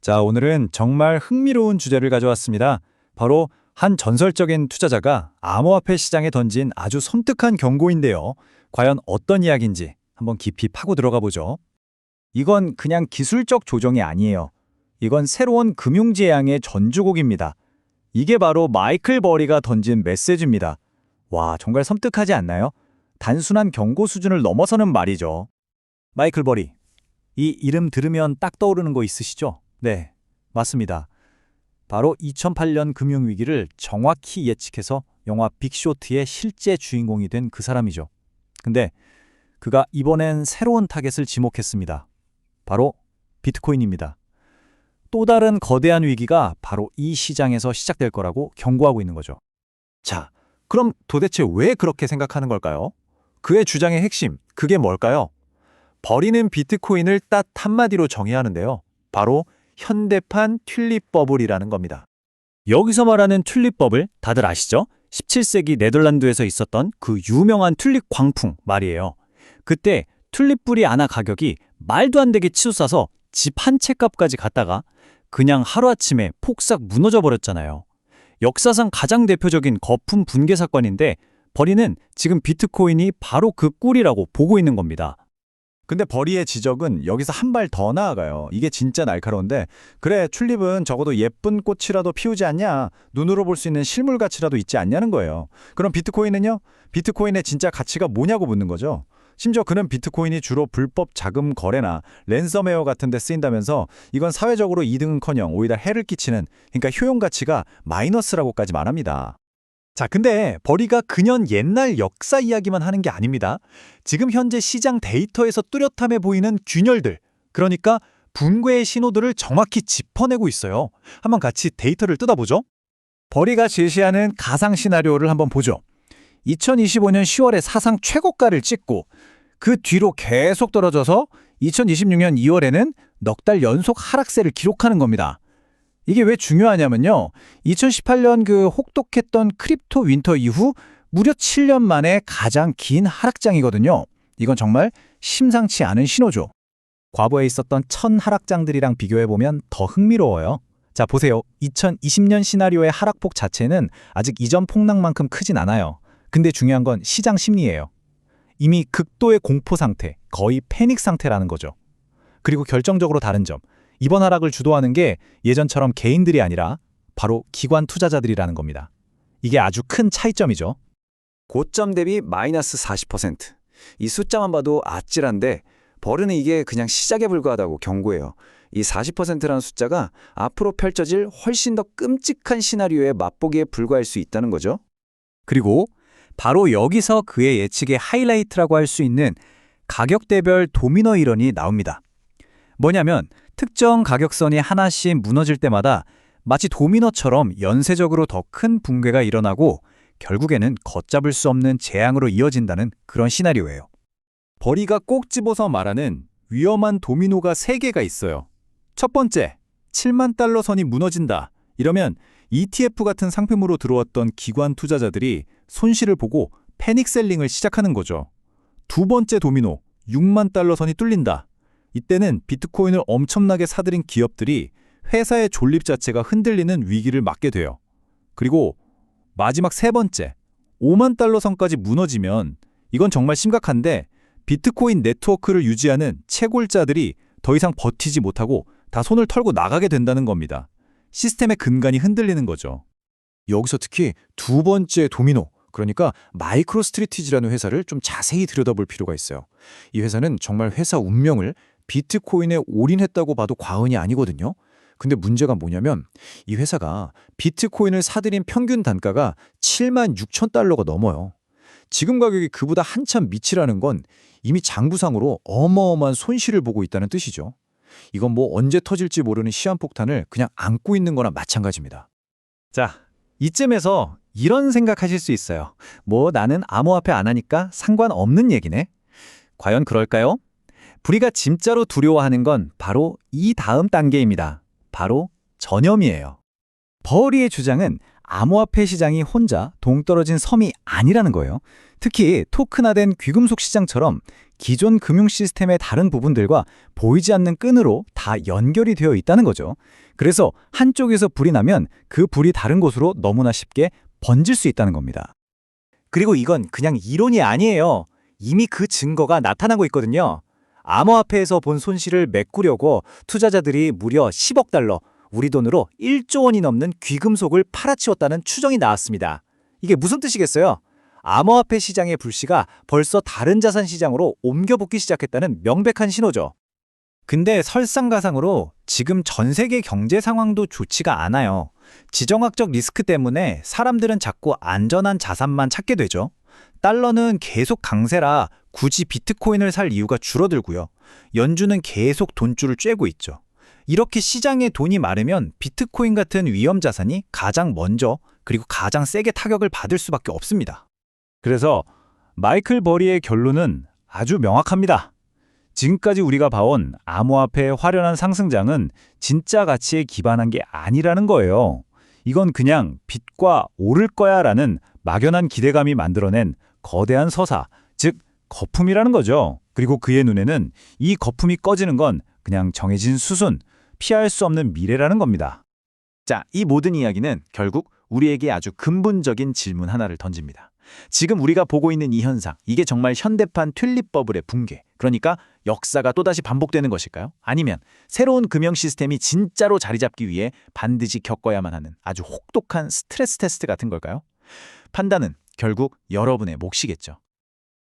자, 오늘은 정말 흥미로운 주제를 가져왔습니다. 바로 한 전설적인 투자자가 암호화폐 시장에 던진 아주 섬뜩한 경고인데요. 과연 어떤 이야기인지 한번 깊이 파고 들어가 보죠. 이건 그냥 기술적 조정이 아니에요. 이건 새로운 금융지향의 전주곡입니다. 이게 바로 마이클 버리가 던진 메시지입니다. 와, 정말 섬뜩하지 않나요? 단순한 경고 수준을 넘어서는 말이죠. 마이클 버리. 이 이름 들으면 딱 떠오르는 거 있으시죠? 네, 맞습니다. 바로 2008년 금융위기를 정확히 예측해서 영화 빅쇼트의 실제 주인공이 된 그 사람이죠. 근데 그가 이번엔 새로운 타겟을 지목했습니다. 바로 비트코인입니다. 또 다른 거대한 위기가 바로 이 시장에서 시작될 거라고 경고하고 있는 거죠. 자, 그럼 도대체 왜 그렇게 생각하는 걸까요? 그의 주장의 핵심, 그게 뭘까요? 버리는 비트코인을 딱 한마디로 정의해야 하는데요. 바로 현대판 튤립 버블이라는 겁니다. 여기서 말하는 튤립 버블 다들 아시죠? 17세기 네덜란드에서 있었던 그 유명한 튤립 광풍 말이에요. 그때 튤립 뿌리 하나 가격이 말도 안 되게 치솟아서 집 한 채 값까지 갔다가 그냥 하루아침에 폭삭 무너져 버렸잖아요. 역사상 가장 대표적인 거품 붕괴 사건인데 버리는 지금 비트코인이 바로 그 꿀이라고 보고 있는 겁니다. 근데 버리의 지적은 여기서 한 발 더 나아가요. 이게 진짜 날카로운데, 그래, 튤립은 적어도 예쁜 꽃이라도 피우지 않냐, 눈으로 볼 수 있는 실물 가치라도 있지 않냐는 거예요. 그럼 비트코인은요? 비트코인의 진짜 가치가 뭐냐고 묻는 거죠. 심지어 그는 비트코인이 주로 불법 자금 거래나 랜섬웨어 같은 데 쓰인다면서 이건 사회적으로 이득은커녕 오히려 해를 끼치는, 그러니까 효용 가치가 마이너스라고까지 말합니다. 자, 근데 버리가 그년 옛날 역사 이야기만 하는 게 아닙니다. 지금 현재 시장 데이터에서 뚜렷함해 보이는 균열들, 그러니까 붕괴의 신호들을 정확히 짚어내고 있어요. 한번 같이 데이터를 뜯어보죠. 버리가 제시하는 가상 시나리오를 한번 보죠. 2025년 10월에 사상 최고가를 찍고 그 뒤로 계속 떨어져서 2026년 2월에는 넉 달 연속 하락세를 기록하는 겁니다. 이게 왜 중요하냐면요. 2018년 그 혹독했던 크립토 윈터 이후 무려 7년 만에 가장 긴 하락장이거든요. 이건 정말 심상치 않은 신호죠. 과거에 있었던 1000 하락장들이랑 비교해보면 더 흥미로워요. 자, 보세요. 2020년 시나리오의 하락폭 자체는 아직 이전 폭락만큼 크진 않아요. 근데 중요한 건 시장 심리예요. 이미 극도의 공포 상태, 거의 패닉 상태라는 거죠. 그리고 결정적으로 다른 점, 이번 하락을 주도하는 게 예전처럼 개인들이 아니라 바로 기관 투자자들이라는 겁니다. 이게 아주 큰 차이점이죠. 고점 대비 마이너스 40%. 이 숫자만 봐도 아찔한데 버르는 이게 그냥 시작에 불과하다고 경고해요. 이 40%라는 숫자가 앞으로 펼쳐질 훨씬 더 끔찍한 시나리오의 맛보기에 불과할 수 있다는 거죠. 그리고 바로 여기서 그의 예측의 하이라이트라고 할 수 있는 가격대별 도미노 이론이 나옵니다. 뭐냐면 특정 가격선이 하나씩 무너질 때마다 마치 도미노처럼 연쇄적으로 더 큰 붕괴가 일어나고 결국에는 걷잡을 수 없는 재앙으로 이어진다는 그런 시나리오예요. 버리가 꼭 집어서 말하는 위험한 도미노가 3개가 있어요. 첫 번째, 7만 달러 선이 무너진다. 이러면 ETF 같은 상품으로 들어왔던 기관 투자자들이 손실을 보고 패닉셀링을 시작하는 거죠. 두 번째 도미노, 6만 달러 선이 뚫린다. 이때는 비트코인을 엄청나게 사들인 기업들이 회사의 존립 자체가 흔들리는 위기를 맞게 돼요. 그리고 마지막 세 번째, 5만 달러 선까지 무너지면 이건 정말 심각한데 비트코인 네트워크를 유지하는 채굴자들이 더 이상 버티지 못하고 다 손을 털고 나가게 된다는 겁니다. 시스템의 근간이 흔들리는 거죠. 여기서 특히 두 번째 도미노, 그러니까 마이크로스트래티지라는 회사를 좀 자세히 들여다볼 필요가 있어요. 이 회사는 정말 회사 운명을 비트코인에 올인했다고 봐도 과언이 아니거든요. 근데 문제가 뭐냐면 이 회사가 비트코인을 사들인 평균 단가가 7만 6천 달러가 넘어요. 지금 가격이 그보다 한참 밑이라는 건 이미 장부상으로 어마어마한 손실을 보고 있다는 뜻이죠. 이건 뭐 언제 터질지 모르는 시한폭탄을 그냥 안고 있는 거나 마찬가지입니다. 자, 이쯤에서 이런 생각하실 수 있어요. 뭐 나는 암호화폐 안 하니까 상관없는 얘기네. 과연 그럴까요? 우리가 진짜로 두려워하는 건 바로 이 다음 단계입니다. 바로 전염이에요. 버리의 주장은 암호화폐 시장이 혼자 동떨어진 섬이 아니라는 거예요. 특히 토큰화된 귀금속 시장처럼 기존 금융 시스템의 다른 부분들과 보이지 않는 끈으로 다 연결이 되어 있다는 거죠. 그래서 한쪽에서 불이 나면 그 불이 다른 곳으로 너무나 쉽게 번질 수 있다는 겁니다. 그리고 이건 그냥 이론이 아니에요. 이미 그 증거가 나타나고 있거든요. 암호화폐에서 본 손실을 메꾸려고 투자자들이 무려 10억 달러, 우리 돈으로 1조 원이 넘는 귀금속을 팔아치웠다는 추정이 나왔습니다. 이게 무슨 뜻이겠어요? 암호화폐 시장의 불씨가 벌써 다른 자산 시장으로 옮겨붙기 시작했다는 명백한 신호죠. 근데 설상가상으로 지금 전 세계 경제 상황도 좋지가 않아요. 지정학적 리스크 때문에 사람들은 자꾸 안전한 자산만 찾게 되죠. 달러는 계속 강세라 굳이 비트코인을 살 이유가 줄어들고요. 연준은 계속 돈줄을 쬐고 있죠. 이렇게 시장에 돈이 마르면 비트코인 같은 위험 자산이 가장 먼저 그리고 가장 세게 타격을 받을 수밖에 없습니다. 그래서 마이클 버리의 결론은 아주 명확합니다. 지금까지 우리가 봐온 암호화폐의 화려한 상승장은 진짜 가치에 기반한 게 아니라는 거예요. 이건 그냥 빛과 오를 거야라는 막연한 기대감이 만들어낸 거대한 서사, 즉 거품이라는 거죠. 그리고 그의 눈에는 이 거품이 꺼지는 건 그냥 정해진 수순, 피할 수 없는 미래라는 겁니다. 자, 이 모든 이야기는 결국 우리에게 아주 근본적인 질문 하나를 던집니다. 지금 우리가 보고 있는 이 현상, 이게 정말 현대판 튤립 버블의 붕괴, 그러니까 역사가 또다시 반복되는 것일까요? 아니면 새로운 금융 시스템이 진짜로 자리 잡기 위해 반드시 겪어야만 하는 아주 혹독한 스트레스 테스트 같은 걸까요? 판단은 결국 여러분의 몫이겠죠.